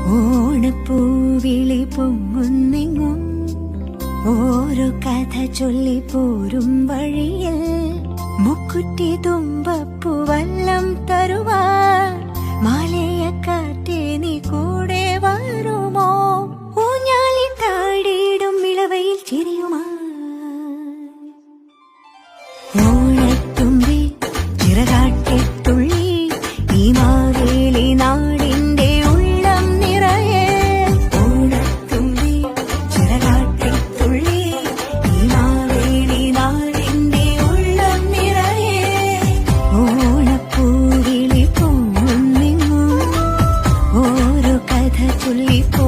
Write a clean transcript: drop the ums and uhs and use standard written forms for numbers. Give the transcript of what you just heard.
ഓണപ്പൂവിളി പൊങ്ങുന്നെങ്ങും ഓരോ കഥ ചൊല്ലി പോരും വഴിയിൽ മുക്കുറ്റി തുമ്പപ്പൂ വല്ലം തരുവാൻ മാലയക്കാറ്റേ നീ കൂടെ വരുമോ? ഊഞ്ഞാലി താടിയിടും ഇളവയിൽ ചിരിയുമാ ഓണത്തുമ്പി ചിറകാട്ടിത്തുള്ളി ഈ മാവേലി നാടിന്റെ ഉള്ളം നിറയെ. ഓണത്തുമ്പി ചിറകാട്ടിത്തുള്ളി ഈ മാവേലി നാടിന്റെ ഉള്ളം നിറയെ. ഓണപ്പൂവിളി പൊങ്ങുന്നെങ്ങും ഓരോ കഥ ചൊല്ലിപ്പോ